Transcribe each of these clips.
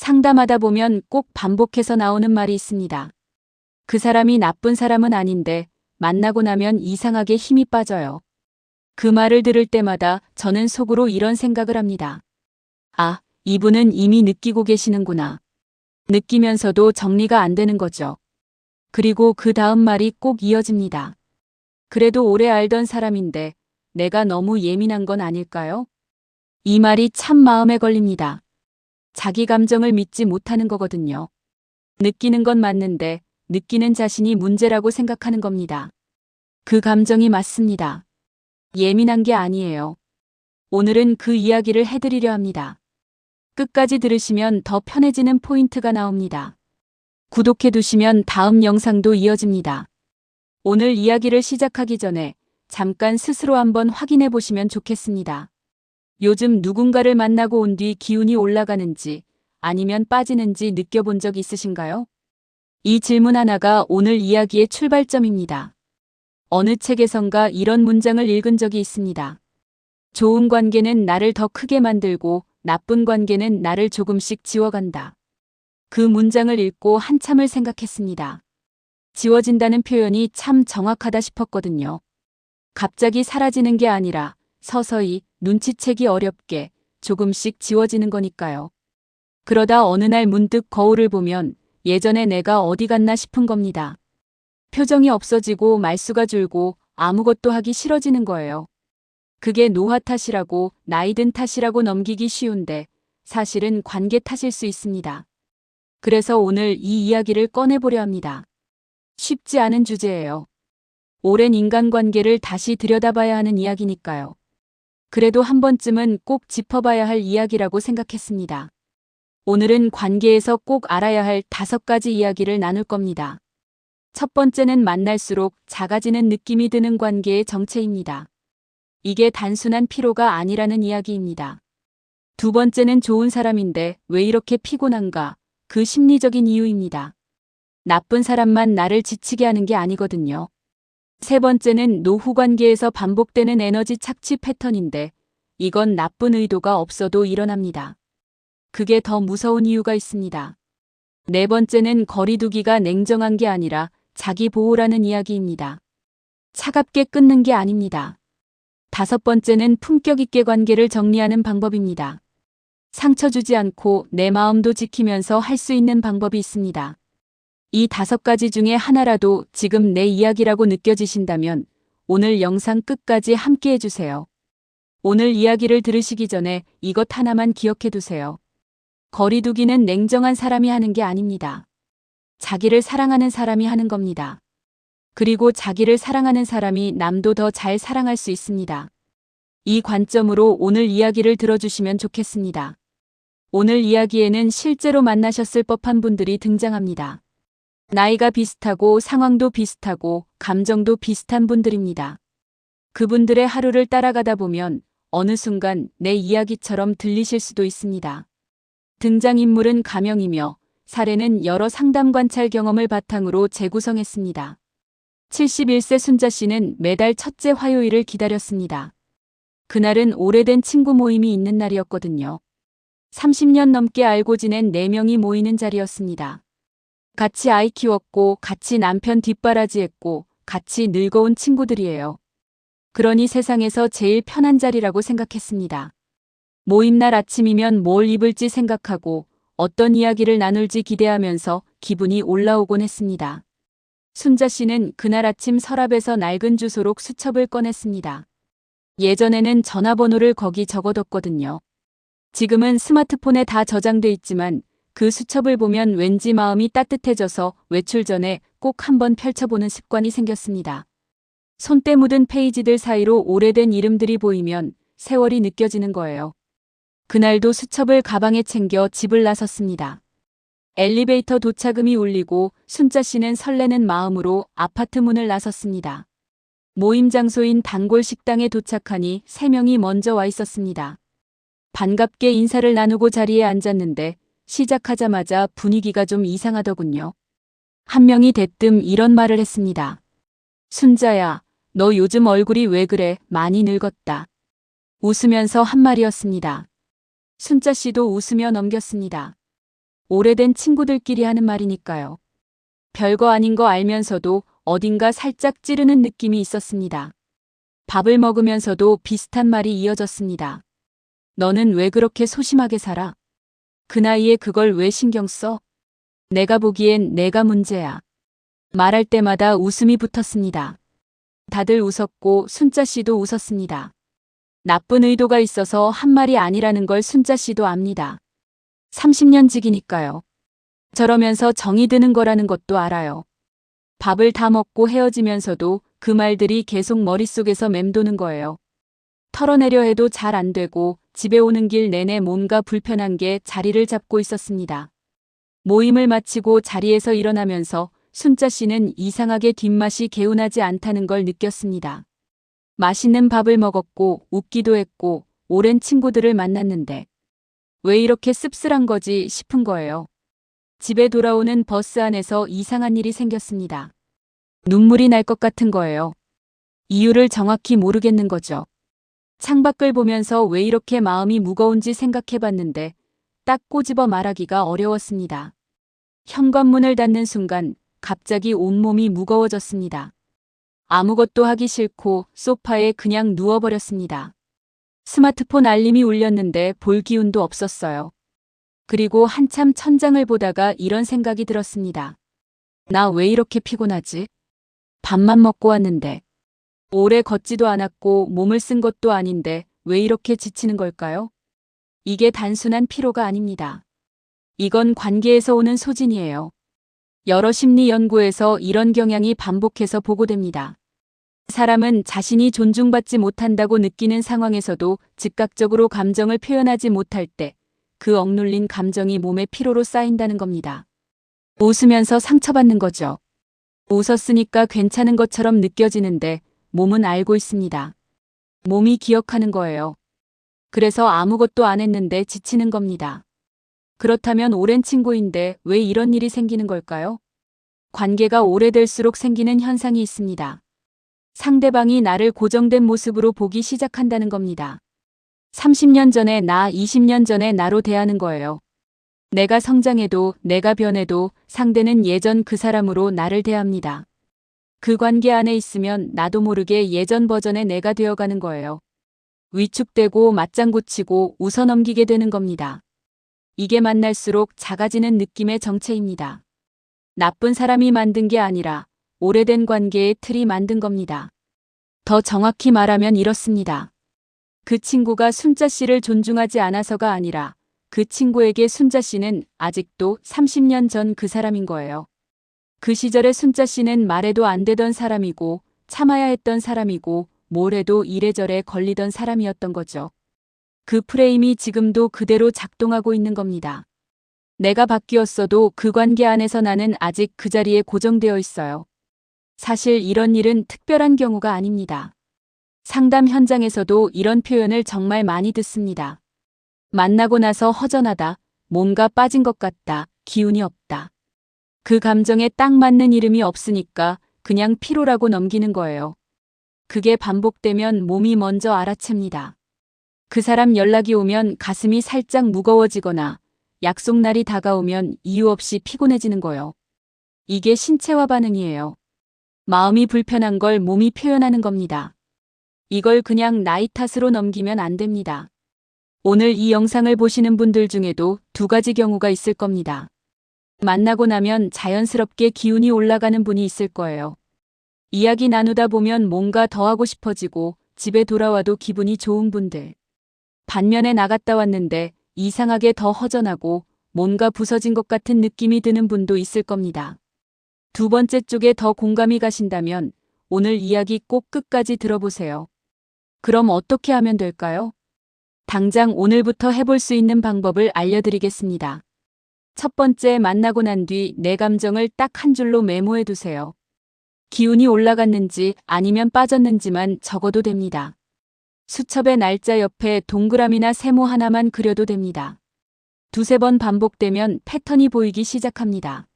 상담하다 보면 꼭 반복해서 나오는 말이 있습니다. 그 사람이 나쁜 사람은 아닌데 만나고 나면 이상하게 힘이 빠져요. 그 말을 들을 때마다 저는 속으로 이런 생각을 합니다. 아, 이분은 이미 느끼고 계시는구나. 느끼면서도 정리가 안 되는 거죠. 그리고 그 다음 말이 꼭 이어집니다. 그래도 오래 알던 사람인데 내가 너무 예민한 건 아닐까요? 이 말이 참 마음에 걸립니다. 자기 감정을 믿지 못하는 거거든요. 느끼는 건 맞는데 느끼는 자신이 문제라고 생각하는 겁니다. 그 감정이 맞습니다. 예민한 게 아니에요. 오늘은 그 이야기를 해드리려 합니다. 끝까지 들으시면 더 편해지는 포인트가 나옵니다. 구독해 두시면 다음 영상도 이어집니다. 오늘 이야기를 시작하기 전에 잠깐 스스로 한번 확인해 보시면 좋겠습니다. 요즘 누군가를 만나고 온 뒤 기운이 올라가는지 아니면 빠지는지 느껴본 적 있으신가요? 이 질문 하나가 오늘 이야기의 출발점입니다. 어느 책에선가 이런 문장을 읽은 적이 있습니다. 좋은 관계는 나를 더 크게 만들고 나쁜 관계는 나를 조금씩 지워간다. 그 문장을 읽고 한참을 생각했습니다. 지워진다는 표현이 참 정확하다 싶었거든요. 갑자기 사라지는 게 아니라 서서히 눈치채기 어렵게 조금씩 지워지는 거니까요. 그러다 어느 날 문득 거울을 보면 예전에 내가 어디 갔나 싶은 겁니다. 표정이 없어지고 말수가 줄고 아무것도 하기 싫어지는 거예요. 그게 노화 탓이라고 나이 든 탓이라고 넘기기 쉬운데 사실은 관계 탓일 수 있습니다. 그래서 오늘 이 이야기를 꺼내보려 합니다. 쉽지 않은 주제예요. 오랜 인간관계를 다시 들여다봐야 하는 이야기니까요. 그래도 한 번쯤은 꼭 짚어봐야 할 이야기라고 생각했습니다. 오늘은 관계에서 꼭 알아야 할 5가지 이야기를 나눌 겁니다. 첫 번째는 만날수록 작아지는 느낌이 드는 관계의 정체입니다. 이게 단순한 피로가 아니라는 이야기입니다. 두 번째는 좋은 사람인데 왜 이렇게 피곤한가? 그 심리적인 이유입니다. 나쁜 사람만 나를 지치게 하는 게 아니거든요. 세 번째는 노후 관계에서 반복되는 에너지 착취 패턴인데 이건 나쁜 의도가 없어도 일어납니다. 그게 더 무서운 이유가 있습니다. 네 번째는 거리두기가 냉정한 게 아니라 자기 보호라는 이야기입니다. 차갑게 끊는 게 아닙니다. 다섯 번째는 품격 있게 관계를 정리하는 방법입니다. 상처 주지 않고 내 마음도 지키면서 할 수 있는 방법이 있습니다. 이 5가지 중에 하나라도 지금 내 이야기라고 느껴지신다면 오늘 영상 끝까지 함께 해주세요. 오늘 이야기를 들으시기 전에 이것 하나만 기억해 두세요. 거리두기는 냉정한 사람이 하는 게 아닙니다. 자기를 사랑하는 사람이 하는 겁니다. 그리고 자기를 사랑하는 사람이 남도 더 잘 사랑할 수 있습니다. 이 관점으로 오늘 이야기를 들어주시면 좋겠습니다. 오늘 이야기에는 실제로 만나셨을 법한 분들이 등장합니다. 나이가 비슷하고 상황도 비슷하고 감정도 비슷한 분들입니다. 그분들의 하루를 따라가다 보면 어느 순간 내 이야기처럼 들리실 수도 있습니다. 등장인물은 가명이며 사례는 여러 상담 관찰 경험을 바탕으로 재구성했습니다. 71세 순자 씨는 매달 첫째 화요일을 기다렸습니다. 그날은 오래된 친구 모임이 있는 날이었거든요. 30년 넘게 알고 지낸 4명이 모이는 자리였습니다. 같이 아이 키웠고 같이 남편 뒷바라지했고 같이 늙어온 친구들이에요. 그러니 세상에서 제일 편한 자리라고 생각했습니다. 모임날 아침이면 뭘 입을지 생각하고 어떤 이야기를 나눌지 기대하면서 기분이 올라오곤 했습니다. 순자 씨는 그날 아침 서랍에서 낡은 주소록 수첩을 꺼냈습니다. 예전에는 전화번호를 거기 적어뒀거든요. 지금은 스마트폰에 다 저장돼 있지만 그 수첩을 보면 왠지 마음이 따뜻해져서 외출 전에 꼭 한번 펼쳐보는 습관이 생겼습니다. 손때 묻은 페이지들 사이로 오래된 이름들이 보이면 세월이 느껴지는 거예요. 그날도 수첩을 가방에 챙겨 집을 나섰습니다. 엘리베이터 도착음이 울리고 순자 씨는 설레는 마음으로 아파트 문을 나섰습니다. 모임 장소인 단골 식당에 도착하니 3명이 먼저 와 있었습니다. 반갑게 인사를 나누고 자리에 앉았는데 시작하자마자 분위기가 좀 이상하더군요. 한 명이 대뜸 이런 말을 했습니다. 순자야, 너 요즘 얼굴이 왜 그래? 많이 늙었다. 웃으면서 한 말이었습니다. 순자 씨도 웃으며 넘겼습니다. 오래된 친구들끼리 하는 말이니까요. 별거 아닌 거 알면서도 어딘가 살짝 찌르는 느낌이 있었습니다. 밥을 먹으면서도 비슷한 말이 이어졌습니다. 너는 왜 그렇게 소심하게 살아? 그 나이에 그걸 왜 신경 써? 내가 보기엔 내가 문제야. 말할 때마다 웃음이 붙었습니다. 다들 웃었고 순자 씨도 웃었습니다. 나쁜 의도가 있어서 한 말이 아니라는 걸 순자 씨도 압니다. 30년 지기니까요. 저러면서 정이 드는 거라는 것도 알아요. 밥을 다 먹고 헤어지면서도 그 말들이 계속 머릿속에서 맴도는 거예요. 털어내려 해도 잘 안 되고 집에 오는 길 내내 뭔가 불편한 게 자리를 잡고 있었습니다. 모임을 마치고 자리에서 일어나면서 순자 씨는 이상하게 뒷맛이 개운하지 않다는 걸 느꼈습니다. 맛있는 밥을 먹었고 웃기도 했고 오랜 친구들을 만났는데 왜 이렇게 씁쓸한 거지 싶은 거예요. 집에 돌아오는 버스 안에서 이상한 일이 생겼습니다. 눈물이 날 것 같은 거예요. 이유를 정확히 모르겠는 거죠. 창밖을 보면서 왜 이렇게 마음이 무거운지 생각해봤는데 딱 꼬집어 말하기가 어려웠습니다. 현관문을 닫는 순간 갑자기 온몸이 무거워졌습니다. 아무것도 하기 싫고 소파에 그냥 누워버렸습니다. 스마트폰 알림이 울렸는데 볼 기운도 없었어요. 그리고 한참 천장을 보다가 이런 생각이 들었습니다. 나 왜 이렇게 피곤하지? 밥만 먹고 왔는데. 오래 걷지도 않았고 몸을 쓴 것도 아닌데 왜 이렇게 지치는 걸까요? 이게 단순한 피로가 아닙니다. 이건 관계에서 오는 소진이에요. 여러 심리 연구에서 이런 경향이 반복해서 보고됩니다. 사람은 자신이 존중받지 못한다고 느끼는 상황에서도 즉각적으로 감정을 표현하지 못할 때 그 억눌린 감정이 몸에 피로로 쌓인다는 겁니다. 웃으면서 상처받는 거죠. 웃었으니까 괜찮은 것처럼 느껴지는데 몸은 알고 있습니다. 몸이 기억하는 거예요. 그래서 아무것도 안 했는데 지치는 겁니다. 그렇다면 오랜 친구인데 왜 이런 일이 생기는 걸까요? 관계가 오래될수록 생기는 현상이 있습니다. 상대방이 나를 고정된 모습으로 보기 시작한다는 겁니다. 30년 전에 나, 20년 전에 나로 대하는 거예요. 내가 성장해도 내가 변해도 상대는 예전 그 사람으로 나를 대합니다. 그 관계 안에 있으면 나도 모르게 예전 버전의 내가 되어가는 거예요. 위축되고 맞장구 치고 웃어넘기게 되는 겁니다. 이게 만날수록 작아지는 느낌의 정체입니다. 나쁜 사람이 만든 게 아니라 오래된 관계의 틀이 만든 겁니다. 더 정확히 말하면 이렇습니다. 그 친구가 순자 씨를 존중하지 않아서가 아니라 그 친구에게 순자 씨는 아직도 30년 전 그 사람인 거예요. 그 시절의 순자 씨는 말해도 안 되던 사람이고 참아야 했던 사람이고 뭘 해도 이래저래 걸리던 사람이었던 거죠. 그 프레임이 지금도 그대로 작동하고 있는 겁니다. 내가 바뀌었어도 그 관계 안에서 나는 아직 그 자리에 고정되어 있어요. 사실 이런 일은 특별한 경우가 아닙니다. 상담 현장에서도 이런 표현을 정말 많이 듣습니다. 만나고 나서 허전하다, 뭔가 빠진 것 같다, 기운이 없다. 그 감정에 딱 맞는 이름이 없으니까 그냥 피로라고 넘기는 거예요. 그게 반복되면 몸이 먼저 알아챕니다. 그 사람 연락이 오면 가슴이 살짝 무거워지거나 약속 날이 다가오면 이유 없이 피곤해지는 거요. 이게 신체화 반응이에요. 마음이 불편한 걸 몸이 표현하는 겁니다. 이걸 그냥 나이 탓으로 넘기면 안 됩니다. 오늘 이 영상을 보시는 분들 중에도 두 가지 경우가 있을 겁니다. 만나고 나면 자연스럽게 기운이 올라가는 분이 있을 거예요. 이야기 나누다 보면 뭔가 더 하고 싶어지고 집에 돌아와도 기분이 좋은 분들. 반면에 나갔다 왔는데 이상하게 더 허전하고 뭔가 부서진 것 같은 느낌이 드는 분도 있을 겁니다. 두 번째 쪽에 더 공감이 가신다면 오늘 이야기 꼭 끝까지 들어보세요. 그럼 어떻게 하면 될까요? 당장 오늘부터 해볼 수 있는 방법을 알려드리겠습니다. 첫 번째, 만나고 난 뒤 내 감정을 딱 한 줄로 메모해 두세요. 기운이 올라갔는지 아니면 빠졌는지만 적어도 됩니다. 수첩의 날짜 옆에 동그라미나 세모 하나만 그려도 됩니다. 두세 번 반복되면 패턴이 보이기 시작합니다.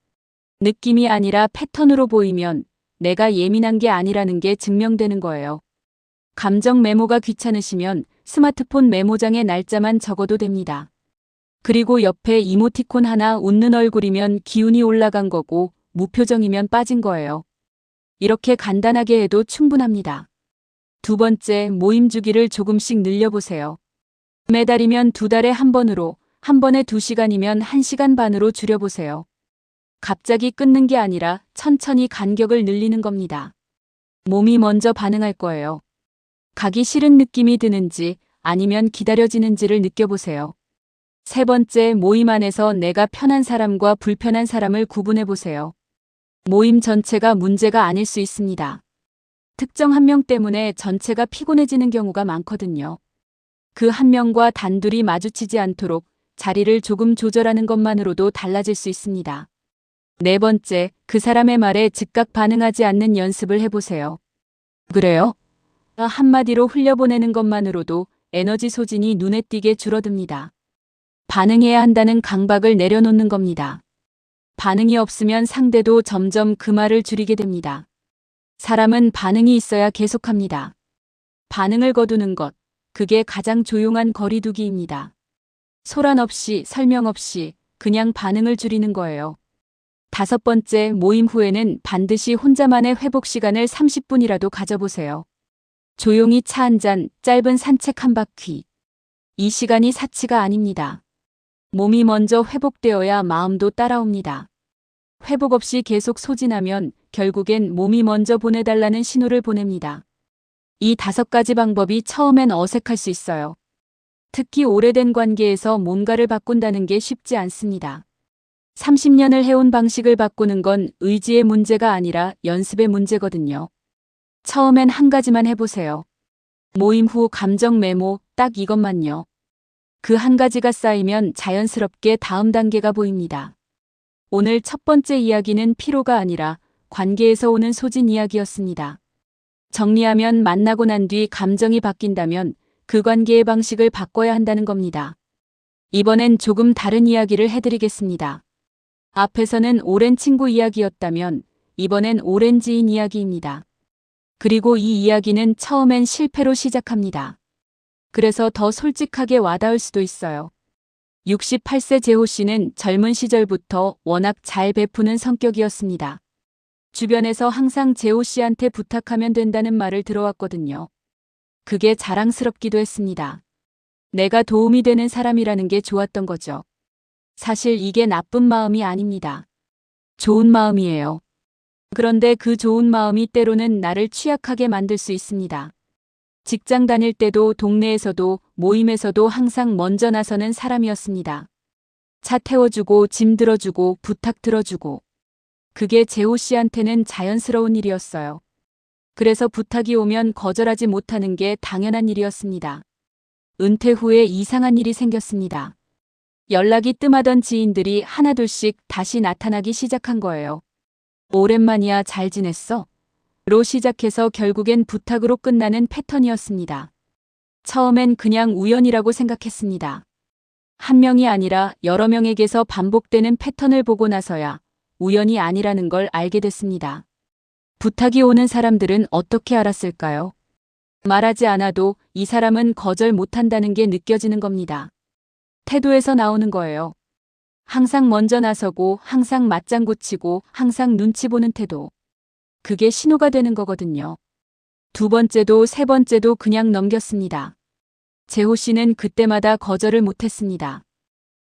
느낌이 아니라 패턴으로 보이면 내가 예민한 게 아니라는 게 증명되는 거예요. 감정 메모가 귀찮으시면 스마트폰 메모장에 날짜만 적어도 됩니다. 그리고 옆에 이모티콘 하나 웃는 얼굴이면 기운이 올라간 거고 무표정이면 빠진 거예요. 이렇게 간단하게 해도 충분합니다. 두 번째, 모임 주기를 조금씩 늘려보세요. 매달이면 2달에 한 번으로, 한 번에 2시간이면 1시간 반으로 줄여보세요. 갑자기 끊는 게 아니라 천천히 간격을 늘리는 겁니다. 몸이 먼저 반응할 거예요. 가기 싫은 느낌이 드는지 아니면 기다려지는지를 느껴보세요. 세 번째, 모임 안에서 내가 편한 사람과 불편한 사람을 구분해 보세요. 모임 전체가 문제가 아닐 수 있습니다. 특정 한 명 때문에 전체가 피곤해지는 경우가 많거든요. 그 한 명과 단둘이 마주치지 않도록 자리를 조금 조절하는 것만으로도 달라질 수 있습니다. 네 번째, 그 사람의 말에 즉각 반응하지 않는 연습을 해보세요. 그래요? 한마디로 흘려보내는 것만으로도 에너지 소진이 눈에 띄게 줄어듭니다. 반응해야 한다는 강박을 내려놓는 겁니다. 반응이 없으면 상대도 점점 그 말을 줄이게 됩니다. 사람은 반응이 있어야 계속합니다. 반응을 거두는 것, 그게 가장 조용한 거리두기입니다. 소란 없이, 설명 없이 그냥 반응을 줄이는 거예요. 다섯 번째, 모임 후에는 반드시 혼자만의 회복 시간을 30분이라도 가져보세요. 조용히 차 한 잔, 짧은 산책 한 바퀴. 이 시간이 사치가 아닙니다. 몸이 먼저 회복되어야 마음도 따라옵니다. 회복 없이 계속 소진하면 결국엔 몸이 먼저 보내달라는 신호를 보냅니다. 이 5가지 방법이 처음엔 어색할 수 있어요. 특히 오래된 관계에서 뭔가를 바꾼다는 게 쉽지 않습니다. 30년을 해온 방식을 바꾸는 건 의지의 문제가 아니라 연습의 문제거든요. 처음엔 한 가지만 해보세요. 모임 후 감정 메모, 딱 이것만요. 그 한 가지가 쌓이면 자연스럽게 다음 단계가 보입니다. 오늘 첫 번째 이야기는 피로가 아니라 관계에서 오는 소진 이야기였습니다. 정리하면 만나고 난 뒤 감정이 바뀐다면 그 관계의 방식을 바꿔야 한다는 겁니다. 이번엔 조금 다른 이야기를 해드리겠습니다. 앞에서는 오랜 친구 이야기였다면 이번엔 오랜 지인 이야기입니다. 그리고 이 이야기는 처음엔 실패로 시작합니다. 그래서 더 솔직하게 와닿을 수도 있어요. 68세 재호 씨는 젊은 시절부터 워낙 잘 베푸는 성격이었습니다. 주변에서 항상 재호 씨한테 부탁하면 된다는 말을 들어왔거든요. 그게 자랑스럽기도 했습니다. 내가 도움이 되는 사람이라는 게 좋았던 거죠. 사실 이게 나쁜 마음이 아닙니다. 좋은 마음이에요. 그런데 그 좋은 마음이 때로는 나를 취약하게 만들 수 있습니다. 직장 다닐 때도 동네에서도 모임에서도 항상 먼저 나서는 사람이었습니다. 차 태워주고 짐 들어주고 부탁 들어주고. 그게 재호 씨한테는 자연스러운 일이었어요. 그래서 부탁이 오면 거절하지 못하는 게 당연한 일이었습니다. 은퇴 후에 이상한 일이 생겼습니다. 연락이 뜸하던 지인들이 하나둘씩 다시 나타나기 시작한 거예요. 오랜만이야, 잘 지냈어? 로 시작해서 결국엔 부탁으로 끝나는 패턴이었습니다. 처음엔 그냥 우연이라고 생각했습니다. 한 명이 아니라 여러 명에게서 반복되는 패턴을 보고 나서야 우연이 아니라는 걸 알게 됐습니다. 부탁이 오는 사람들은 어떻게 알았을까요? 말하지 않아도 이 사람은 거절 못한다는 게 느껴지는 겁니다. 태도에서 나오는 거예요. 항상 먼저 나서고 항상 맞장구 치고 항상 눈치 보는 태도. 그게 신호가 되는 거거든요. 두 번째도 세 번째도 그냥 넘겼습니다. 재호 씨는 그때마다 거절을 못했습니다.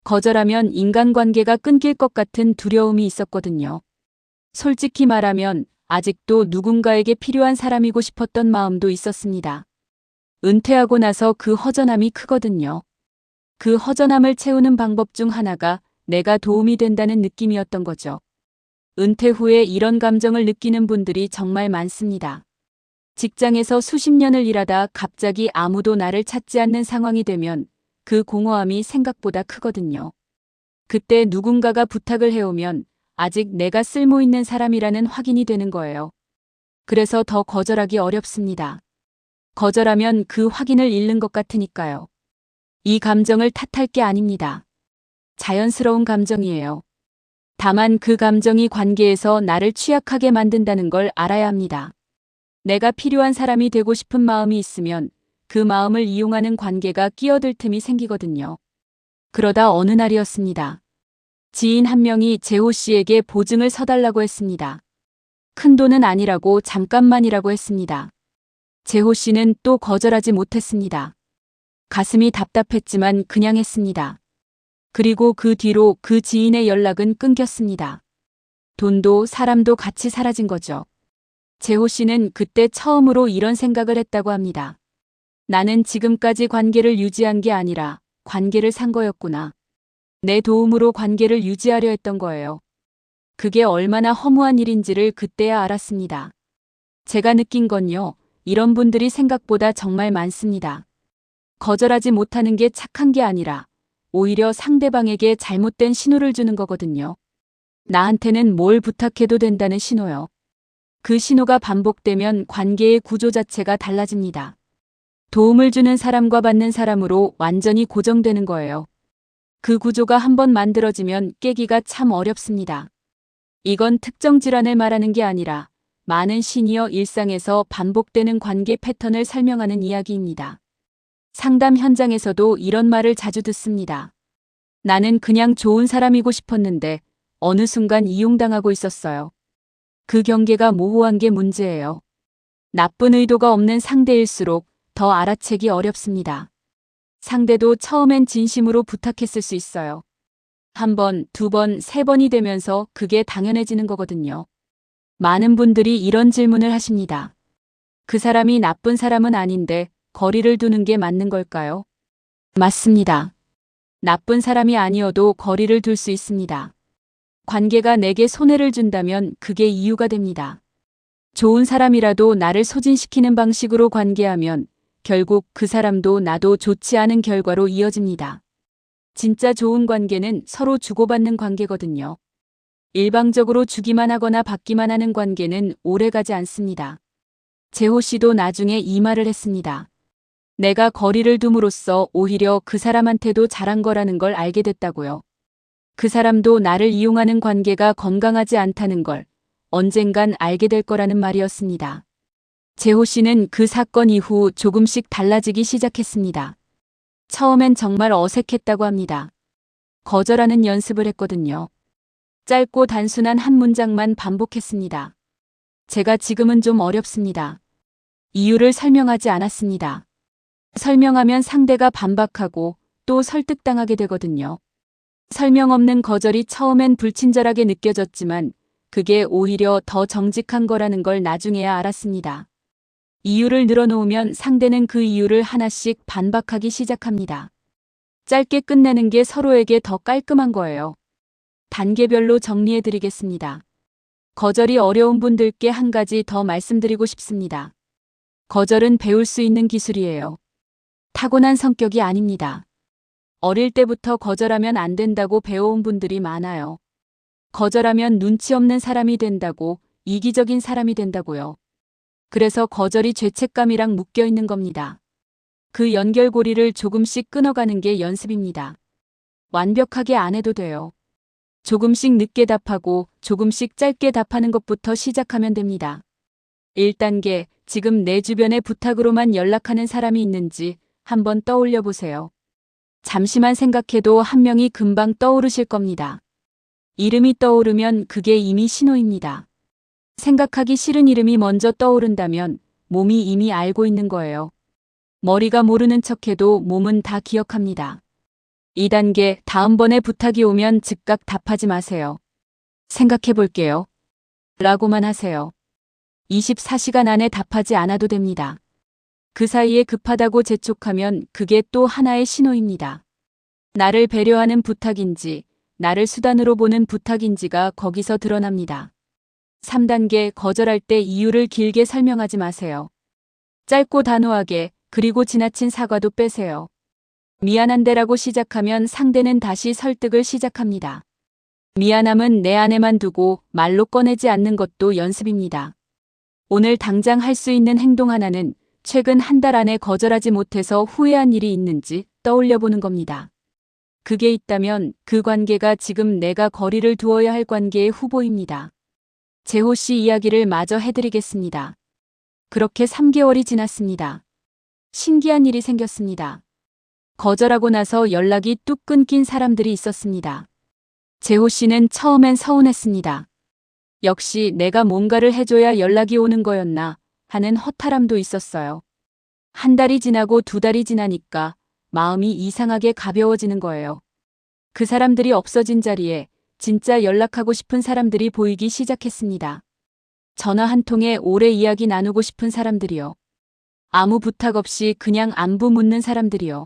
거절하면 인간관계가 끊길 것 같은 두려움이 있었거든요. 솔직히 말하면 아직도 누군가에게 필요한 사람이고 싶었던 마음도 있었습니다. 은퇴하고 나서 그 허전함이 크거든요. 그 허전함을 채우는 방법 중 하나가 내가 도움이 된다는 느낌이었던 거죠. 은퇴 후에 이런 감정을 느끼는 분들이 정말 많습니다. 직장에서 수십 년을 일하다 갑자기 아무도 나를 찾지 않는 상황이 되면 그 공허함이 생각보다 크거든요. 그때 누군가가 부탁을 해오면 아직 내가 쓸모 있는 사람이라는 확인이 되는 거예요. 그래서 더 거절하기 어렵습니다. 거절하면 그 확인을 잃는 것 같으니까요. 이 감정을 탓할 게 아닙니다. 자연스러운 감정이에요. 다만 그 감정이 관계에서 나를 취약하게 만든다는 걸 알아야 합니다. 내가 필요한 사람이 되고 싶은 마음이 있으면 그 마음을 이용하는 관계가 끼어들 틈이 생기거든요. 그러다 어느 날이었습니다. 지인 한 명이 재호 씨에게 보증을 서달라고 했습니다. 큰 돈은 아니라고 잠깐만이라고 했습니다. 재호 씨는 또 거절하지 못했습니다. 가슴이 답답했지만 그냥 했습니다. 그리고 그 뒤로 그 지인의 연락은 끊겼습니다. 돈도 사람도 같이 사라진 거죠. 재호 씨는 그때 처음으로 이런 생각을 했다고 합니다. 나는 지금까지 관계를 유지한 게 아니라 관계를 산 거였구나. 내 도움으로 관계를 유지하려 했던 거예요. 그게 얼마나 허무한 일인지를 그때야 알았습니다. 제가 느낀 건요, 이런 분들이 생각보다 정말 많습니다. 거절하지 못하는 게 착한 게 아니라 오히려 상대방에게 잘못된 신호를 주는 거거든요. 나한테는 뭘 부탁해도 된다는 신호요. 그 신호가 반복되면 관계의 구조 자체가 달라집니다. 도움을 주는 사람과 받는 사람으로 완전히 고정되는 거예요. 그 구조가 한번 만들어지면 깨기가 참 어렵습니다. 이건 특정 질환을 말하는 게 아니라 많은 시니어 일상에서 반복되는 관계 패턴을 설명하는 이야기입니다. 상담 현장에서도 이런 말을 자주 듣습니다. 나는 그냥 좋은 사람이고 싶었는데 어느 순간 이용당하고 있었어요. 그 경계가 모호한 게 문제예요. 나쁜 의도가 없는 상대일수록 더 알아채기 어렵습니다. 상대도 처음엔 진심으로 부탁했을 수 있어요. 한 번, 두 번, 세 번이 되면서 그게 당연해지는 거거든요. 많은 분들이 이런 질문을 하십니다. 그 사람이 나쁜 사람은 아닌데 거리를 두는 게 맞는 걸까요? 맞습니다. 나쁜 사람이 아니어도 거리를 둘 수 있습니다. 관계가 내게 손해를 준다면 그게 이유가 됩니다. 좋은 사람이라도 나를 소진시키는 방식으로 관계하면 결국 그 사람도 나도 좋지 않은 결과로 이어집니다. 진짜 좋은 관계는 서로 주고받는 관계거든요. 일방적으로 주기만 하거나 받기만 하는 관계는 오래가지 않습니다. 재호 씨도 나중에 이 말을 했습니다. 내가 거리를 둠으로써 오히려 그 사람한테도 잘한 거라는 걸 알게 됐다고요. 그 사람도 나를 이용하는 관계가 건강하지 않다는 걸 언젠간 알게 될 거라는 말이었습니다. 재호 씨는 그 사건 이후 조금씩 달라지기 시작했습니다. 처음엔 정말 어색했다고 합니다. 거절하는 연습을 했거든요. 짧고 단순한 한 문장만 반복했습니다. 제가 지금은 좀 어렵습니다. 이유를 설명하지 않았습니다. 설명하면 상대가 반박하고 또 설득당하게 되거든요. 설명 없는 거절이 처음엔 불친절하게 느껴졌지만 그게 오히려 더 정직한 거라는 걸 나중에야 알았습니다. 이유를 늘어놓으면 상대는 그 이유를 하나씩 반박하기 시작합니다. 짧게 끝내는 게 서로에게 더 깔끔한 거예요. 단계별로 정리해 드리겠습니다. 거절이 어려운 분들께 한 가지 더 말씀드리고 싶습니다. 거절은 배울 수 있는 기술이에요. 타고난 성격이 아닙니다. 어릴 때부터 거절하면 안 된다고 배워온 분들이 많아요. 거절하면 눈치 없는 사람이 된다고, 이기적인 사람이 된다고요. 그래서 거절이 죄책감이랑 묶여 있는 겁니다. 그 연결고리를 조금씩 끊어가는 게 연습입니다. 완벽하게 안 해도 돼요. 조금씩 늦게 답하고 조금씩 짧게 답하는 것부터 시작하면 됩니다. 1단계, 지금 내 주변에 부탁으로만 연락하는 사람이 있는지 한번 떠올려 보세요. 잠시만 생각해도 한 명이 금방 떠오르실 겁니다. 이름이 떠오르면 그게 이미 신호입니다. 생각하기 싫은 이름이 먼저 떠오른다면 몸이 이미 알고 있는 거예요. 머리가 모르는 척해도 몸은 다 기억합니다. 2단계, 다음번에 부탁이 오면 즉각 답하지 마세요. 생각해 볼게요. 라고만 하세요. 24시간 안에 답하지 않아도 됩니다. 그 사이에 급하다고 재촉하면 그게 또 하나의 신호입니다. 나를 배려하는 부탁인지, 나를 수단으로 보는 부탁인지가 거기서 드러납니다. 3단계, 거절할 때 이유를 길게 설명하지 마세요. 짧고 단호하게, 그리고 지나친 사과도 빼세요. 미안한데라고 시작하면 상대는 다시 설득을 시작합니다. 미안함은 내 안에만 두고 말로 꺼내지 않는 것도 연습입니다. 오늘 당장 할 수 있는 행동 하나는 최근 한 달 안에 거절하지 못해서 후회한 일이 있는지 떠올려 보는 겁니다. 그게 있다면 그 관계가 지금 내가 거리를 두어야 할 관계의 후보입니다. 재호 씨 이야기를 마저 해드리겠습니다. 그렇게 3개월이 지났습니다. 신기한 일이 생겼습니다. 거절하고 나서 연락이 뚝 끊긴 사람들이 있었습니다. 재호 씨는 처음엔 서운했습니다. 역시 내가 뭔가를 해줘야 연락이 오는 거였나 하는 허탈함도 있었어요. 한 달이 지나고 두 달이 지나니까 마음이 이상하게 가벼워지는 거예요. 그 사람들이 없어진 자리에 진짜 연락하고 싶은 사람들이 보이기 시작했습니다. 전화 한 통에 오래 이야기 나누고 싶은 사람들이요. 아무 부탁 없이 그냥 안부 묻는 사람들이요.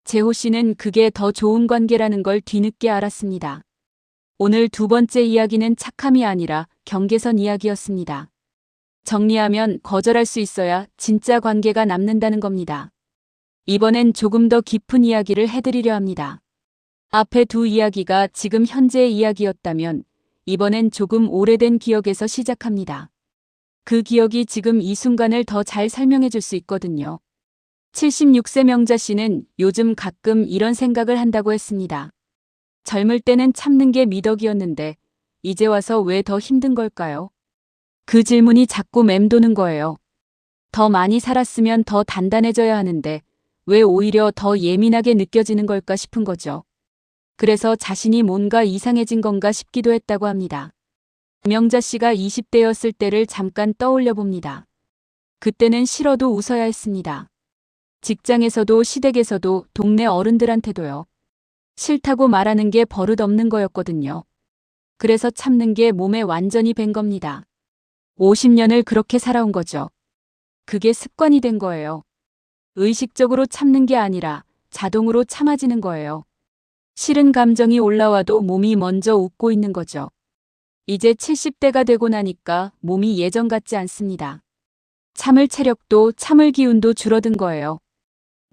재호 씨는 그게 더 좋은 관계라는 걸 뒤늦게 알았습니다. 오늘 두 번째 이야기는 착함이 아니라 경계선 이야기였습니다. 정리하면 거절할 수 있어야 진짜 관계가 남는다는 겁니다. 이번엔 조금 더 깊은 이야기를 해드리려 합니다. 앞에 두 이야기가 지금 현재의 이야기였다면 이번엔 조금 오래된 기억에서 시작합니다. 그 기억이 지금 이 순간을 더 잘 설명해 줄 수 있거든요. 76세 명자 씨는 요즘 가끔 이런 생각을 한다고 했습니다. 젊을 때는 참는 게 미덕이었는데 이제 와서 왜 더 힘든 걸까요? 그 질문이 자꾸 맴도는 거예요. 더 많이 살았으면 더 단단해져야 하는데 왜 오히려 더 예민하게 느껴지는 걸까 싶은 거죠. 그래서 자신이 뭔가 이상해진 건가 싶기도 했다고 합니다. 명자 씨가 20대였을 때를 잠깐 떠올려 봅니다. 그때는 싫어도 웃어야 했습니다. 직장에서도 시댁에서도 동네 어른들한테도요. 싫다고 말하는 게 버릇없는 거였거든요. 그래서 참는 게 몸에 완전히 밴 겁니다. 50년을 그렇게 살아온 거죠. 그게 습관이 된 거예요. 의식적으로 참는 게 아니라 자동으로 참아지는 거예요. 싫은 감정이 올라와도 몸이 먼저 웃고 있는 거죠. 이제 70대가 되고 나니까 몸이 예전 같지 않습니다. 참을 체력도 참을 기운도 줄어든 거예요.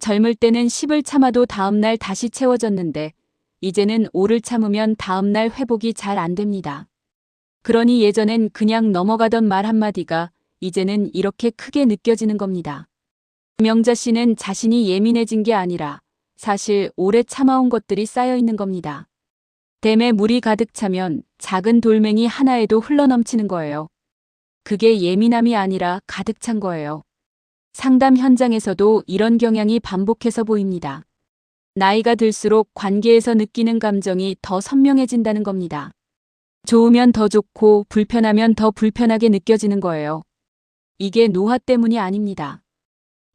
젊을 때는 10을 참아도 다음날 다시 채워졌는데 이제는 5를 참으면 다음날 회복이 잘 안 됩니다. 그러니 예전엔 그냥 넘어가던 말 한마디가 이제는 이렇게 크게 느껴지는 겁니다. 명자 씨는 자신이 예민해진 게 아니라 사실 오래 참아온 것들이 쌓여 있는 겁니다. 댐에 물이 가득 차면 작은 돌멩이 하나에도 흘러넘치는 거예요. 그게 예민함이 아니라 가득 찬 거예요. 상담 현장에서도 이런 경향이 반복해서 보입니다. 나이가 들수록 관계에서 느끼는 감정이 더 선명해진다는 겁니다. 좋으면 더 좋고 불편하면 더 불편하게 느껴지는 거예요. 이게 노화 때문이 아닙니다.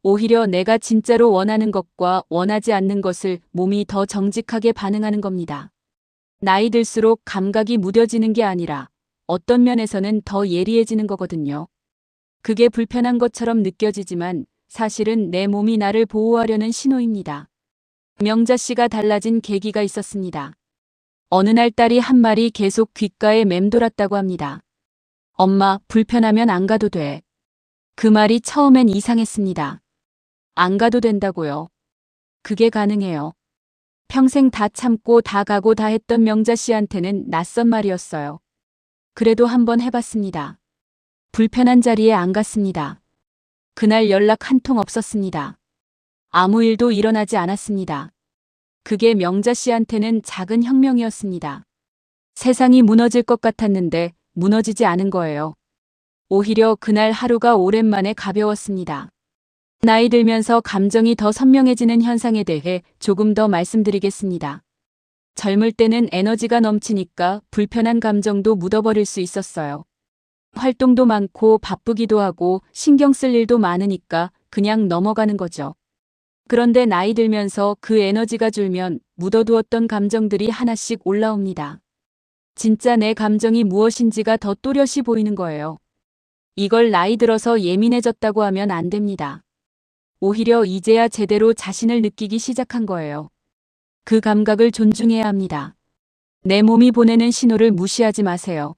오히려 내가 진짜로 원하는 것과 원하지 않는 것을 몸이 더 정직하게 반응하는 겁니다. 나이 들수록 감각이 무뎌지는 게 아니라 어떤 면에서는 더 예리해지는 거거든요. 그게 불편한 것처럼 느껴지지만 사실은 내 몸이 나를 보호하려는 신호입니다. 명자 씨가 달라진 계기가 있었습니다. 어느 날 딸이 한 말이 계속 귓가에 맴돌았다고 합니다. 엄마, 불편하면 안 가도 돼. 그 말이 처음엔 이상했습니다. 안 가도 된다고요. 그게 가능해요. 평생 다 참고 다 가고 다 했던 명자 씨한테는 낯선 말이었어요. 그래도 한번 해봤습니다. 불편한 자리에 안 갔습니다. 그날 연락 한 통 없었습니다. 아무 일도 일어나지 않았습니다. 그게 명자 씨한테는 작은 혁명이었습니다. 세상이 무너질 것 같았는데 무너지지 않은 거예요. 오히려 그날 하루가 오랜만에 가벼웠습니다. 나이 들면서 감정이 더 선명해지는 현상에 대해 조금 더 말씀드리겠습니다. 젊을 때는 에너지가 넘치니까 불편한 감정도 묻어버릴 수 있었어요. 활동도 많고 바쁘기도 하고 신경 쓸 일도 많으니까 그냥 넘어가는 거죠. 그런데 나이 들면서 그 에너지가 줄면 묻어두었던 감정들이 하나씩 올라옵니다. 진짜 내 감정이 무엇인지가 더 또렷이 보이는 거예요. 이걸 나이 들어서 예민해졌다고 하면 안 됩니다. 오히려 이제야 제대로 자신을 느끼기 시작한 거예요. 그 감각을 존중해야 합니다. 내 몸이 보내는 신호를 무시하지 마세요.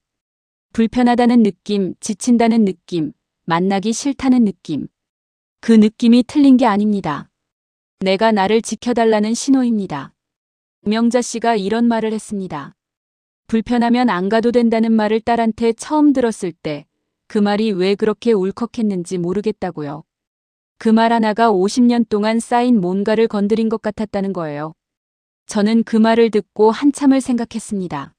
불편하다는 느낌, 지친다는 느낌, 만나기 싫다는 느낌. 그 느낌이 틀린 게 아닙니다. 내가 나를 지켜달라는 신호입니다. 명자 씨가 이런 말을 했습니다. 불편하면 안 가도 된다는 말을 딸한테 처음 들었을 때 그 말이 왜 그렇게 울컥했는지 모르겠다고요. 그 말 하나가 50년 동안 쌓인 뭔가를 건드린 것 같았다는 거예요. 저는 그 말을 듣고 한참을 생각했습니다.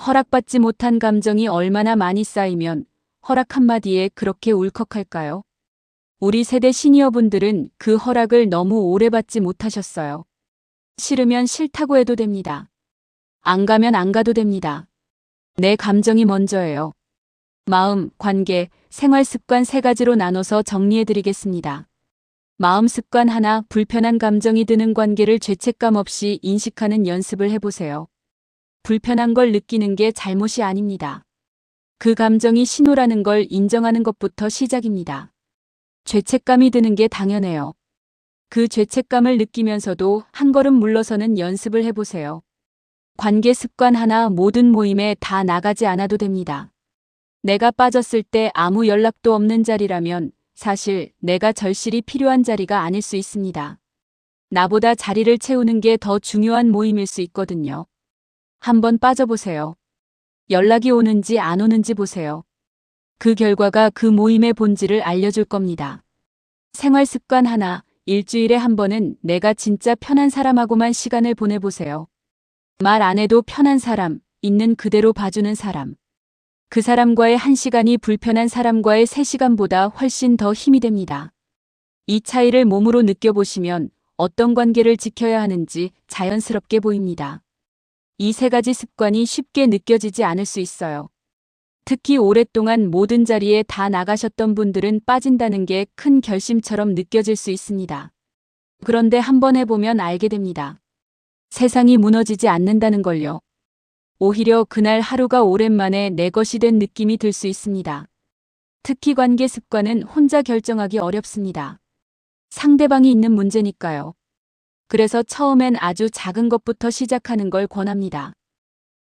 허락받지 못한 감정이 얼마나 많이 쌓이면 허락 한마디에 그렇게 울컥할까요? 우리 세대 시니어분들은 그 허락을 너무 오래 받지 못하셨어요. 싫으면 싫다고 해도 됩니다. 안 가면 안 가도 됩니다. 내 감정이 먼저예요. 마음, 관계, 생활 습관 세 가지로 나눠서 정리해 드리겠습니다. 마음 습관 하나, 불편한 감정이 드는 관계를 죄책감 없이 인식하는 연습을 해보세요. 불편한 걸 느끼는 게 잘못이 아닙니다. 그 감정이 신호라는 걸 인정하는 것부터 시작입니다. 죄책감이 드는 게 당연해요. 그 죄책감을 느끼면서도 한 걸음 물러서는 연습을 해보세요. 관계 습관 하나, 모든 모임에 다 나가지 않아도 됩니다. 내가 빠졌을 때 아무 연락도 없는 자리라면 사실 내가 절실히 필요한 자리가 아닐 수 있습니다. 나보다 자리를 채우는 게 더 중요한 모임일 수 있거든요. 한번 빠져보세요. 연락이 오는지 안 오는지 보세요. 그 결과가 그 모임의 본질을 알려줄 겁니다. 생활 습관 하나, 일주일에 한 번은 내가 진짜 편한 사람하고만 시간을 보내보세요. 말 안 해도 편한 사람, 있는 그대로 봐주는 사람. 그 사람과의 1시간이 불편한 사람과의 3시간보다 훨씬 더 힘이 됩니다. 이 차이를 몸으로 느껴보시면 어떤 관계를 지켜야 하는지 자연스럽게 보입니다. 이 세 가지 습관이 쉽게 느껴지지 않을 수 있어요. 특히 오랫동안 모든 자리에 다 나가셨던 분들은 빠진다는 게 큰 결심처럼 느껴질 수 있습니다. 그런데 한번 해보면 알게 됩니다. 세상이 무너지지 않는다는 걸요. 오히려 그날 하루가 오랜만에 내 것이 된 느낌이 들 수 있습니다. 특히 관계 습관은 혼자 결정하기 어렵습니다. 상대방이 있는 문제니까요. 그래서 처음엔 아주 작은 것부터 시작하는 걸 권합니다.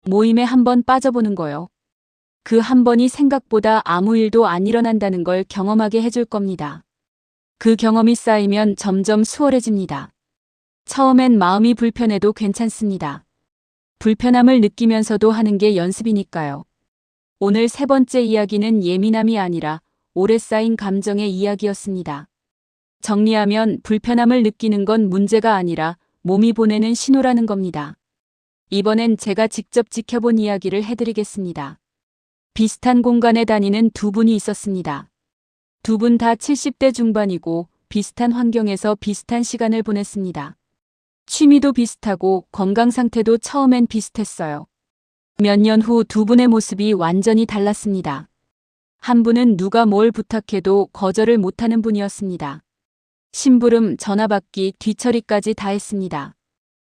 모임에 한번 빠져보는 거요. 그 한 번이 생각보다 아무 일도 안 일어난다는 걸 경험하게 해줄 겁니다. 그 경험이 쌓이면 점점 수월해집니다. 처음엔 마음이 불편해도 괜찮습니다. 불편함을 느끼면서도 하는 게 연습이니까요. 오늘 세 번째 이야기는 예민함이 아니라 오래 쌓인 감정의 이야기였습니다. 정리하면 불편함을 느끼는 건 문제가 아니라 몸이 보내는 신호라는 겁니다. 이번엔 제가 직접 지켜본 이야기를 해드리겠습니다. 비슷한 공간에 다니는 두 분이 있었습니다. 두 분 다 70대 중반이고 비슷한 환경에서 비슷한 시간을 보냈습니다. 취미도 비슷하고 건강 상태도 처음엔 비슷했어요. 몇 년 후 두 분의 모습이 완전히 달랐습니다. 한 분은 누가 뭘 부탁해도 거절을 못하는 분이었습니다. 심부름, 전화받기, 뒤처리까지 다 했습니다.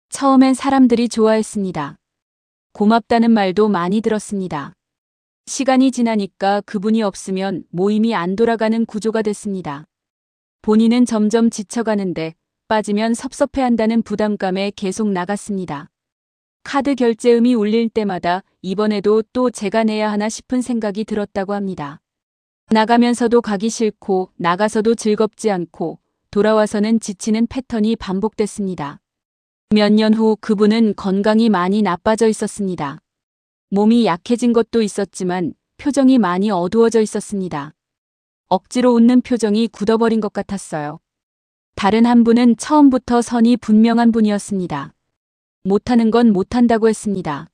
처음엔 사람들이 좋아했습니다. 고맙다는 말도 많이 들었습니다. 시간이 지나니까 그분이 없으면 모임이 안 돌아가는 구조가 됐습니다. 본인은 점점 지쳐가는데 빠지면 섭섭해한다는 부담감에 계속 나갔습니다. 카드 결제음이 울릴 때마다 이번에도 또 제가 내야 하나 싶은 생각이 들었다고 합니다. 나가면서도 가기 싫고 나가서도 즐겁지 않고 돌아와서는 지치는 패턴이 반복됐습니다. 몇 년 후 그분은 건강이 많이 나빠져 있었습니다. 몸이 약해진 것도 있었지만 표정이 많이 어두워져 있었습니다. 억지로 웃는 표정이 굳어버린 것 같았어요. 다른 한 분은 처음부터 선이 분명한 분이었습니다. 못하는 건 못한다고 했습니다.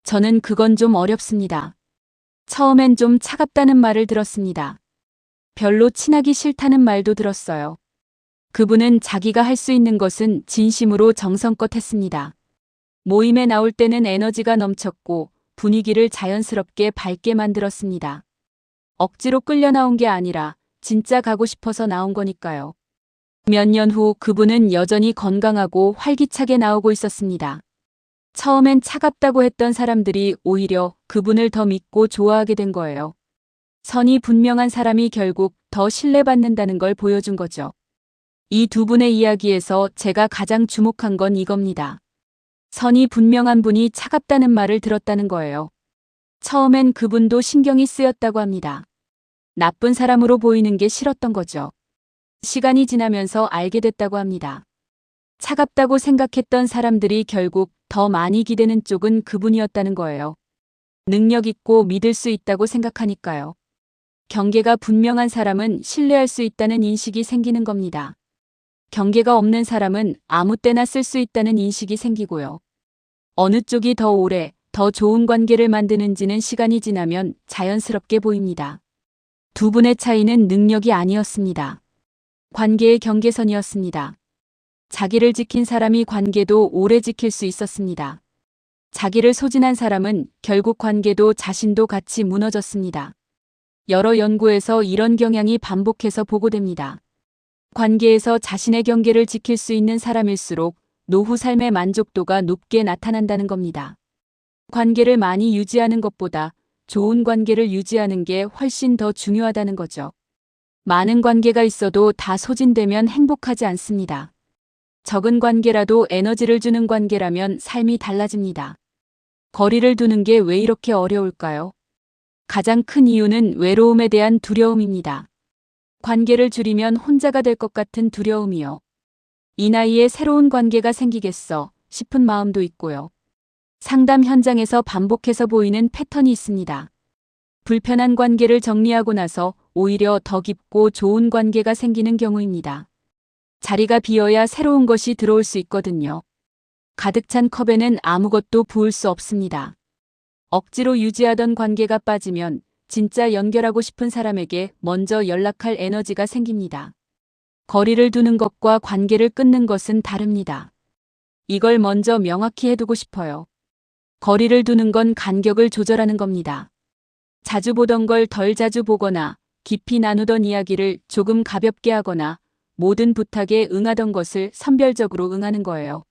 저는 그건 좀 어렵습니다. 처음엔 좀 차갑다는 말을 들었습니다. 별로 친하기 싫다는 말도 들었어요. 그분은 자기가 할 수 있는 것은 진심으로 정성껏 했습니다. 모임에 나올 때는 에너지가 넘쳤고 분위기를 자연스럽게 밝게 만들었습니다. 억지로 끌려 나온 게 아니라 진짜 가고 싶어서 나온 거니까요. 몇 년 후 그분은 여전히 건강하고 활기차게 나오고 있었습니다. 처음엔 차갑다고 했던 사람들이 오히려 그분을 더 믿고 좋아하게 된 거예요. 선이 분명한 사람이 결국 더 신뢰받는다는 걸 보여준 거죠. 이 두 분의 이야기에서 제가 가장 주목한 건 이겁니다. 선이 분명한 분이 차갑다는 말을 들었다는 거예요. 처음엔 그분도 신경이 쓰였다고 합니다. 나쁜 사람으로 보이는 게 싫었던 거죠. 시간이 지나면서 알게 됐다고 합니다. 차갑다고 생각했던 사람들이 결국 더 많이 기대는 쪽은 그분이었다는 거예요. 능력 있고 믿을 수 있다고 생각하니까요. 경계가 분명한 사람은 신뢰할 수 있다는 인식이 생기는 겁니다. 경계가 없는 사람은 아무 때나 쓸 수 있다는 인식이 생기고요. 어느 쪽이 더 오래, 더 좋은 관계를 만드는지는 시간이 지나면 자연스럽게 보입니다. 두 분의 차이는 능력이 아니었습니다. 관계의 경계선이었습니다. 자기를 지킨 사람이 관계도 오래 지킬 수 있었습니다. 자기를 소진한 사람은 결국 관계도 자신도 같이 무너졌습니다. 여러 연구에서 이런 경향이 반복해서 보고됩니다. 관계에서 자신의 경계를 지킬 수 있는 사람일수록 노후 삶의 만족도가 높게 나타난다는 겁니다. 관계를 많이 유지하는 것보다 좋은 관계를 유지하는 게 훨씬 더 중요하다는 거죠. 많은 관계가 있어도 다 소진되면 행복하지 않습니다. 적은 관계라도 에너지를 주는 관계라면 삶이 달라집니다. 거리를 두는 게 왜 이렇게 어려울까요? 가장 큰 이유는 외로움에 대한 두려움입니다. 관계를 줄이면 혼자가 될 것 같은 두려움이요. 이 나이에 새로운 관계가 생기겠어 싶은 마음도 있고요. 상담 현장에서 반복해서 보이는 패턴이 있습니다. 불편한 관계를 정리하고 나서 오히려 더 깊고 좋은 관계가 생기는 경우입니다. 자리가 비어야 새로운 것이 들어올 수 있거든요. 가득 찬 컵에는 아무것도 부을 수 없습니다. 억지로 유지하던 관계가 빠지면 진짜 연결하고 싶은 사람에게 먼저 연락할 에너지가 생깁니다. 거리를 두는 것과 관계를 끊는 것은 다릅니다. 이걸 먼저 명확히 해두고 싶어요. 거리를 두는 건 간격을 조절하는 겁니다. 자주 보던 걸 덜 자주 보거나 깊이 나누던 이야기를 조금 가볍게 하거나 모든 부탁에 응하던 것을 선별적으로 응하는 거예요.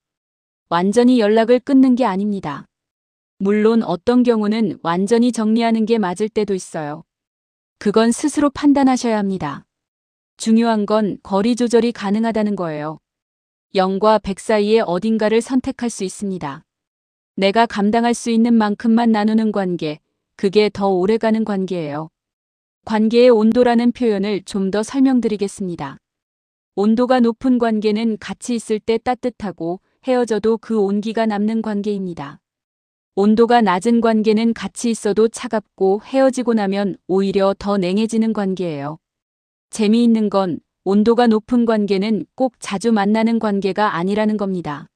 완전히 연락을 끊는 게 아닙니다. 물론 어떤 경우는 완전히 정리하는 게 맞을 때도 있어요. 그건 스스로 판단하셔야 합니다. 중요한 건 거리 조절이 가능하다는 거예요. 0과 100 사이에 어딘가를 선택할 수 있습니다. 내가 감당할 수 있는 만큼만 나누는 관계, 그게 더 오래가는 관계예요. 관계의 온도라는 표현을 좀 더 설명드리겠습니다. 온도가 높은 관계는 같이 있을 때 따뜻하고 헤어져도 그 온기가 남는 관계입니다. 온도가 낮은 관계는 같이 있어도 차갑고 헤어지고 나면 오히려 더 냉해지는 관계예요. 재미있는 건 온도가 높은 관계는 꼭 자주 만나는 관계가 아니라는 겁니다.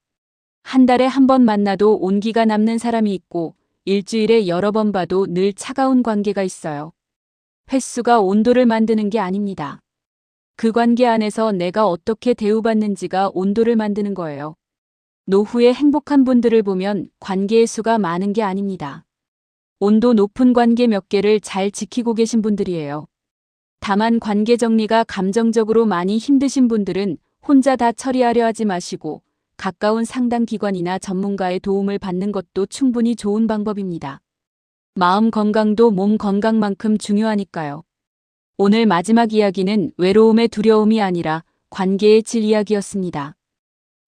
한 달에 한 번 만나도 온기가 남는 사람이 있고 일주일에 여러 번 봐도 늘 차가운 관계가 있어요. 횟수가 온도를 만드는 게 아닙니다. 그 관계 안에서 내가 어떻게 대우받는지가 온도를 만드는 거예요. 노후에 행복한 분들을 보면 관계의 수가 많은 게 아닙니다. 온도 높은 관계 몇 개를 잘 지키고 계신 분들이에요. 다만 관계 정리가 감정적으로 많이 힘드신 분들은 혼자 다 처리하려 하지 마시고 가까운 상담 기관이나 전문가의 도움을 받는 것도 충분히 좋은 방법입니다. 마음 건강도 몸 건강만큼 중요하니까요. 오늘 마지막 이야기는 외로움의 두려움이 아니라 관계의 질 이야기였습니다.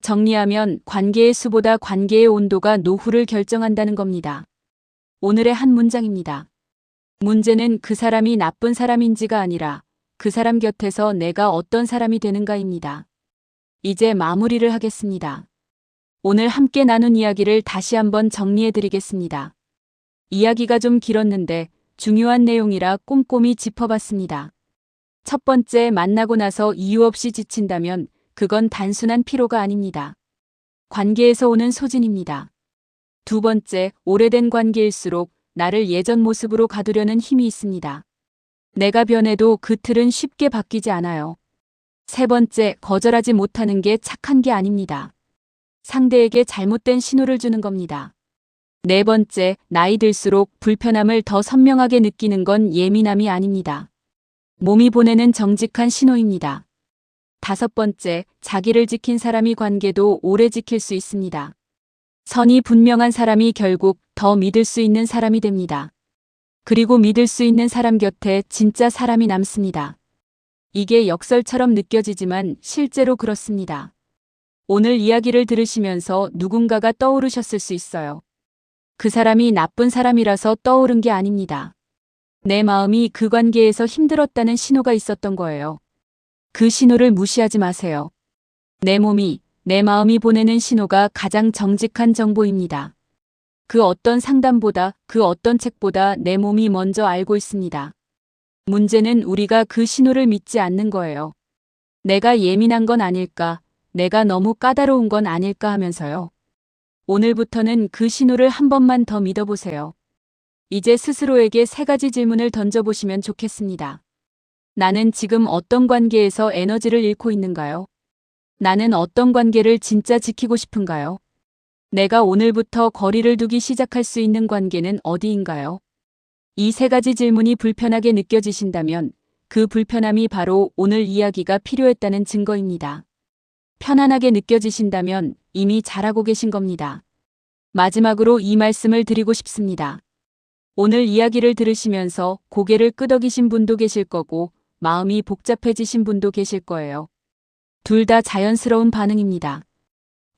정리하면 관계의 수보다 관계의 온도가 노후를 결정한다는 겁니다. 오늘의 한 문장입니다. 문제는 그 사람이 나쁜 사람인지가 아니라 그 사람 곁에서 내가 어떤 사람이 되는가입니다. 이제 마무리를 하겠습니다. 오늘 함께 나눈 이야기를 다시 한번 정리해 드리겠습니다. 이야기가 좀 길었는데 중요한 내용이라 꼼꼼히 짚어봤습니다. 첫 번째, 만나고 나서 이유 없이 지친다면 그건 단순한 피로가 아닙니다. 관계에서 오는 소진입니다. 두 번째, 오래된 관계일수록 나를 예전 모습으로 가두려는 힘이 있습니다. 내가 변해도 그 틀은 쉽게 바뀌지 않아요. 세 번째, 거절하지 못하는 게 착한 게 아닙니다. 상대에게 잘못된 신호를 주는 겁니다. 네 번째, 나이 들수록 불편함을 더 선명하게 느끼는 건 예민함이 아닙니다. 몸이 보내는 정직한 신호입니다. 다섯 번째, 자기를 지킨 사람이 관계도 오래 지킬 수 있습니다. 선이 분명한 사람이 결국 더 믿을 수 있는 사람이 됩니다. 그리고 믿을 수 있는 사람 곁에 진짜 사람이 남습니다. 이게 역설처럼 느껴지지만 실제로 그렇습니다. 오늘 이야기를 들으시면서 누군가가 떠오르셨을 수 있어요. 그 사람이 나쁜 사람이라서 떠오른 게 아닙니다. 내 마음이 그 관계에서 힘들었다는 신호가 있었던 거예요. 그 신호를 무시하지 마세요. 내 몸이, 내 마음이 보내는 신호가 가장 정직한 정보입니다. 그 어떤 상담보다, 그 어떤 책보다 내 몸이 먼저 알고 있습니다. 문제는 우리가 그 신호를 믿지 않는 거예요. 내가 예민한 건 아닐까, 내가 너무 까다로운 건 아닐까 하면서요. 오늘부터는 그 신호를 한 번만 더 믿어보세요. 이제 스스로에게 3가지 질문을 던져보시면 좋겠습니다. 나는 지금 어떤 관계에서 에너지를 잃고 있는가요? 나는 어떤 관계를 진짜 지키고 싶은가요? 내가 오늘부터 거리를 두기 시작할 수 있는 관계는 어디인가요? 이 세 가지 질문이 불편하게 느껴지신다면 그 불편함이 바로 오늘 이야기가 필요했다는 증거입니다. 편안하게 느껴지신다면 이미 잘하고 계신 겁니다. 마지막으로 이 말씀을 드리고 싶습니다. 오늘 이야기를 들으시면서 고개를 끄덕이신 분도 계실 거고 마음이 복잡해지신 분도 계실 거예요. 둘 다 자연스러운 반응입니다.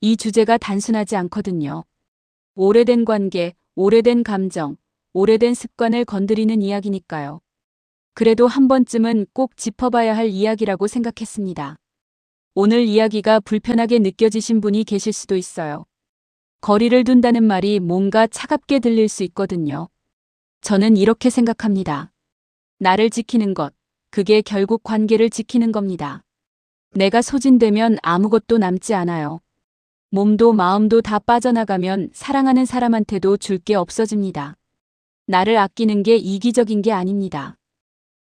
이 주제가 단순하지 않거든요. 오래된 관계, 오래된 감정, 오래된 습관을 건드리는 이야기니까요. 그래도 한 번쯤은 꼭 짚어봐야 할 이야기라고 생각했습니다. 오늘 이야기가 불편하게 느껴지신 분이 계실 수도 있어요. 거리를 둔다는 말이 뭔가 차갑게 들릴 수 있거든요. 저는 이렇게 생각합니다. 나를 지키는 것, 그게 결국 관계를 지키는 겁니다. 내가 소진되면 아무것도 남지 않아요. 몸도 마음도 다 빠져나가면 사랑하는 사람한테도 줄 게 없어집니다. 나를 아끼는 게 이기적인 게 아닙니다.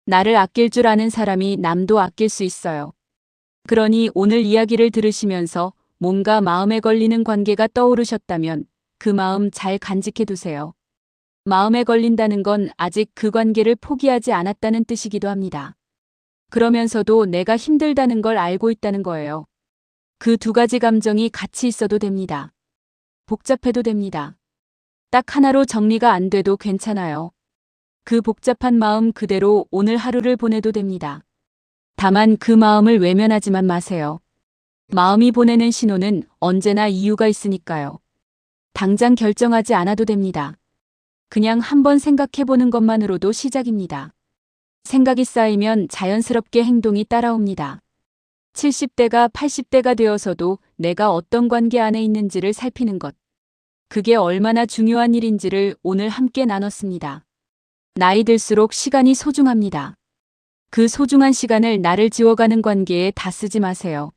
나를 아낄 줄 아는 사람이 남도 아낄 수 있어요. 그러니 오늘 이야기를 들으시면서 뭔가 마음에 걸리는 관계가 떠오르셨다면 그 마음 잘 간직해 두세요. 마음에 걸린다는 건 아직 그 관계를 포기하지 않았다는 뜻이기도 합니다. 그러면서도 내가 힘들다는 걸 알고 있다는 거예요. 그 두 가지 감정이 같이 있어도 됩니다. 복잡해도 됩니다. 딱 하나로 정리가 안 돼도 괜찮아요. 그 복잡한 마음 그대로 오늘 하루를 보내도 됩니다. 다만 그 마음을 외면하지만 마세요. 마음이 보내는 신호는 언제나 이유가 있으니까요. 당장 결정하지 않아도 됩니다. 그냥 한번 생각해보는 것만으로도 시작입니다. 생각이 쌓이면 자연스럽게 행동이 따라옵니다. 70대가 80대가 되어서도 내가 어떤 관계 안에 있는지를 살피는 것. 그게 얼마나 중요한 일인지를 오늘 함께 나눴습니다. 나이 들수록 시간이 소중합니다. 그 소중한 시간을 나를 지워가는 관계에 다 쓰지 마세요.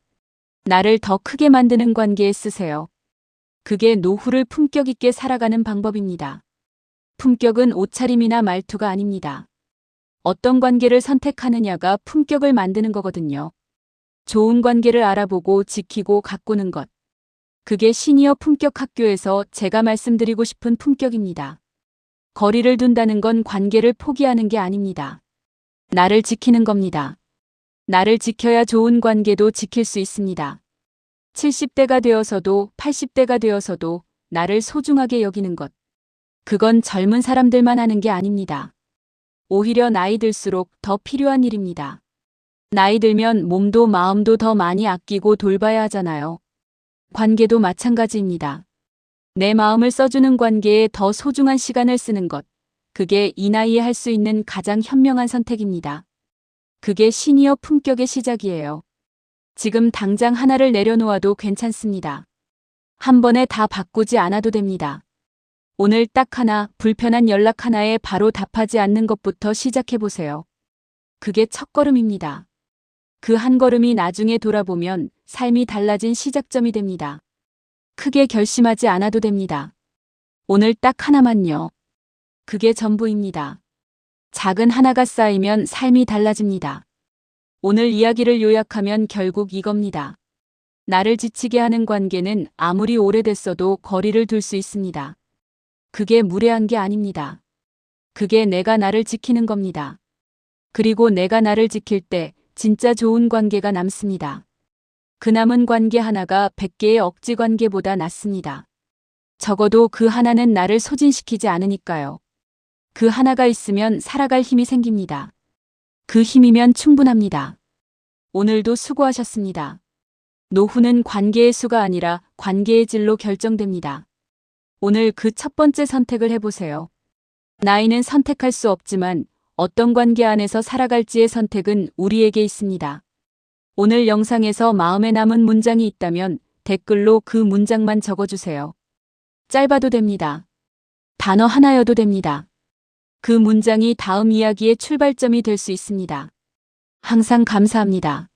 나를 더 크게 만드는 관계에 쓰세요. 그게 노후를 품격 있게 살아가는 방법입니다. 품격은 옷차림이나 말투가 아닙니다. 어떤 관계를 선택하느냐가 품격을 만드는 거거든요. 좋은 관계를 알아보고 지키고 가꾸는 것. 그게 시니어 품격 학교에서 제가 말씀드리고 싶은 품격입니다. 거리를 둔다는 건 관계를 포기하는 게 아닙니다. 나를 지키는 겁니다. 나를 지켜야 좋은 관계도 지킬 수 있습니다. 70대가 되어서도 80대가 되어서도 나를 소중하게 여기는 것. 그건 젊은 사람들만 하는 게 아닙니다. 오히려 나이 들수록 더 필요한 일입니다. 나이 들면 몸도 마음도 더 많이 아끼고 돌봐야 하잖아요. 관계도 마찬가지입니다. 내 마음을 써주는 관계에 더 소중한 시간을 쓰는 것. 그게 이 나이에 할 수 있는 가장 현명한 선택입니다. 그게 시니어 품격의 시작이에요. 지금 당장 하나를 내려놓아도 괜찮습니다. 한 번에 다 바꾸지 않아도 됩니다. 오늘 딱 하나, 불편한 연락 하나에 바로 답하지 않는 것부터 시작해보세요. 그게 첫걸음입니다. 그 한 걸음이 나중에 돌아보면 삶이 달라진 시작점이 됩니다. 크게 결심하지 않아도 됩니다. 오늘 딱 하나만요. 그게 전부입니다. 작은 하나가 쌓이면 삶이 달라집니다. 오늘 이야기를 요약하면 결국 이겁니다. 나를 지치게 하는 관계는 아무리 오래됐어도 거리를 둘 수 있습니다. 그게 무례한 게 아닙니다. 그게 내가 나를 지키는 겁니다. 그리고 내가 나를 지킬 때 진짜 좋은 관계가 남습니다. 그 남은 관계 하나가 100개의 억지 관계보다 낫습니다. 적어도 그 하나는 나를 소진시키지 않으니까요. 그 하나가 있으면 살아갈 힘이 생깁니다. 그 힘이면 충분합니다. 오늘도 수고하셨습니다. 노후는 관계의 수가 아니라 관계의 질로 결정됩니다. 오늘 그 첫 번째 선택을 해보세요. 나이는 선택할 수 없지만 어떤 관계 안에서 살아갈지의 선택은 우리에게 있습니다. 오늘 영상에서 마음에 남은 문장이 있다면 댓글로 그 문장만 적어주세요. 짧아도 됩니다. 단어 하나여도 됩니다. 그 문장이 다음 이야기의 출발점이 될 수 있습니다. 항상 감사합니다.